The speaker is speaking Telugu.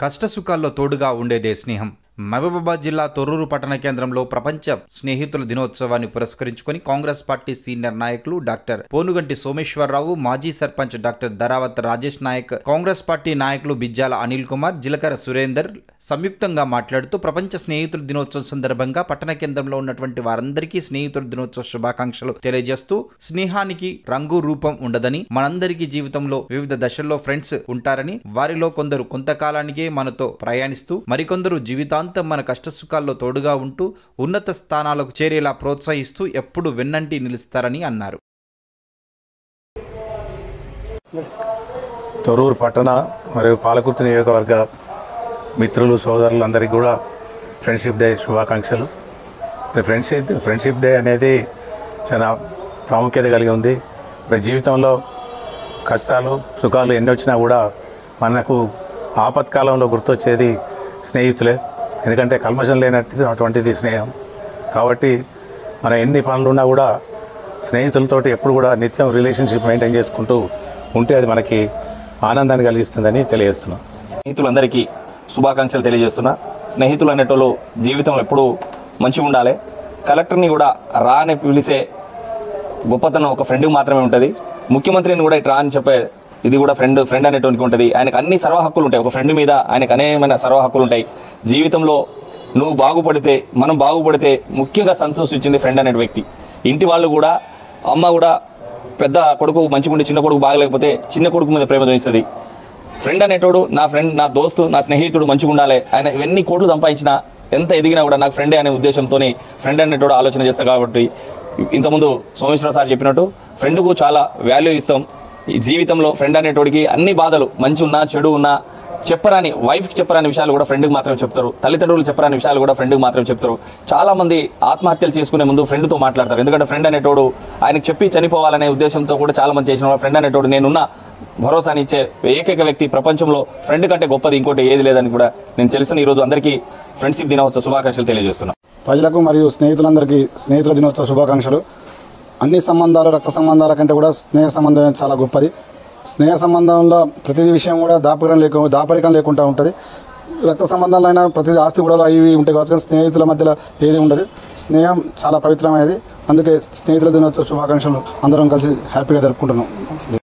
కష్టసుఖాల్లో తోడుగా ఉండేదే స్నేహం. మహబూబాబాద్ జిల్లా తొర్రూరు పట్టణ కేంద్రంలో ప్రపంచ స్నేహితుల దినోత్సవాన్ని పురస్కరించుకొని కాంగ్రెస్ పార్టీ సీనియర్ నాయకులు డాక్టర్ పోనుగంటి సోమేశ్వరరావు, మాజీ సర్పంచ్ డాక్టర్ ధరావత్ రాజేష్ నాయక్, కాంగ్రెస్ పార్టీ నాయకులు బిజ్జాల అనిల్ కుమార్, జిలకర సురేందర్ సంయుక్తంగా మాట్లాడుతూ ప్రపంచ స్నేహితుల దినోత్సవం సందర్భంగా పట్టణ కేంద్రంలో ఉన్నటువంటి వారందరికీ స్నేహితుల దినోత్సవ శుభాకాంక్షలు తెలియజేస్తూ, స్నేహానికి రంగు రూపం ఉండదని, మనందరికీ జీవితంలో వివిధ దశల్లో ఫ్రెండ్స్ ఉంటారని, వారిలో కొందరు కొంతకాలానికే మనతో ప్రయాణిస్తూ మరికొందరు జీవితాంతం మన కష్టసుఖాల్లో తోడుగా ఉంటూ ఉన్నత స్థానాలకు చేరేలా ప్రోత్సహిస్తూ ఎప్పుడు వెన్నంటి నిలుస్తారని అన్నారు. తొర్రూరు పట్టణ మరియు పాలకుర్తి నియోజకవర్గ మిత్రులు సోదరులందరికీ కూడా ఫ్రెండ్షిప్ డే శుభాకాంక్షలు. ఫ్రెండ్షిప్ డే అనేది చాలా ప్రాముఖ్యత కలిగి ఉంది. జీవితంలో కష్టాలు సుఖాలు ఎన్ని వచ్చినా కూడా మనకు ఆపత్కాలంలో గుర్తొచ్చేది స్నేహితులే. ఎందుకంటే కల్మషం లేనటువంటిది స్నేహం. కాబట్టి మనం ఎన్ని పనులున్నా కూడా స్నేహితులతోటి ఎప్పుడు కూడా నిత్యం రిలేషన్షిప్ మెయింటైన్ చేసుకుంటూ ఉంటే అది మనకి ఆనందాన్ని కలిగిస్తుందని తెలియజేస్తున్నాం. స్నేహితులందరికీ శుభాకాంక్షలు తెలియజేస్తున్నా. స్నేహితులు అనేటోళ్ళు జీవితంలో ఎప్పుడూ మంచిగా ఉండాలి. కలెక్టర్ని కూడా రా అని పిలిచే గొప్పతనం ఒక ఫ్రెండ్కి మాత్రమే ఉంటుంది. ముఖ్యమంత్రిని కూడా ఇట్లా అని చెప్పే ఇది కూడా ఫ్రెండ్ అనేటువంటి ఉంటుంది. ఆయనకు అన్ని సర్వ హక్కులు ఉంటాయి. ఒక ఫ్రెండ్ మీద ఆయనకు అనేకమైన సర్వ హక్కులు ఉంటాయి. జీవితంలో నువ్వు బాగుపడితే, మనం బాగుపడితే ముఖ్యంగా సంతోషించింది ఫ్రెండ్ అనే వ్యక్తి. ఇంటి వాళ్ళు కూడా, అమ్మ కూడా పెద్ద కొడుకు మంచిగా ఉండి చిన్న కొడుకు బాగలేకపోతే చిన్న కొడుకు మీద ప్రేమ చూపిస్తుంది. ఫ్రెండ్ అనేటోడు నా దోస్తు, నా స్నేహితుడు మంచిగా ఉండాలి. ఆయన ఎన్ని కోట్లు సంపాదించినా, ఎంత ఎదిగినా కూడా నాకు ఫ్రెండే అనే ఉద్దేశంతో ఫ్రెండ్ అనేటోడు ఆలోచన చేస్తాను. కాబట్టి ఇంతకుముందు సోమేశ్వర సార్ చెప్పినట్టు ఫ్రెండ్కు చాలా వాల్యూ ఇస్తాం. ఈ జీవితంలో ఫ్రెండ్ అనేటోడికి అన్ని బాధలు మంచి ఉన్నా చెడు ఉన్నా చెప్పరాని, వైఫ్కి చెప్పరాని విషయాలు కూడా ఫ్రెండ్కి మాత్రమే చెప్తారు. తల్లిదండ్రులు చెప్పరాని విషయాలు కూడా ఫ్రెండ్కి మాత్రమే చెప్తారు. చాలామంది ఆత్మహత్యలు చేసుకునే ముందు ఫ్రెండ్తో మాట్లాడతారు. ఎందుకంటే ఫ్రెండ్ అనేటోడు ఆయనకు చెప్పి చనిపోవాలనే ఉద్దేశంతో కూడా చాలామంది చేసిన ఫ్రెండ్ అనేటోడు నేనున్న భరోసాని ఇచ్చే ఏకైక వ్యక్తి. ప్రపంచంలో ఫ్రెండ్ కంటే గొప్పది ఇంకోటి ఏది లేదని కూడా నేను తెలుసుకుని ఈరోజు అందరికీ ఫ్రెండ్షిప్ దినోత్సవ శుభాకాంక్షలు తెలియజేస్తున్నాను. ప్రజలకు మరియు స్నేహితులందరికీ స్నేహితుల దినోత్సవ శుభాకాంక్షలు. అన్ని సంబంధాలు రక్త సంబంధాల కంటే కూడా స్నేహ సంబంధం చాలా గొప్పది. స్నేహ సంబంధంలో ప్రతి విషయం కూడా దాపరికం లేకుండా ఉంటుంది. రక్త సంబంధాలు అయినా ప్రతి ఆస్తి కూడా అవి ఉంటాయి కావచ్చు, కానీ స్నేహితుల మధ్యలో ఏది ఉండదు. స్నేహం చాలా పవిత్రమైనది. అందుకే స్నేహితుల దినోత్సవ శుభాకాంక్షలు అందరం కలిసి హ్యాపీగా జరుపుకుంటున్నాం.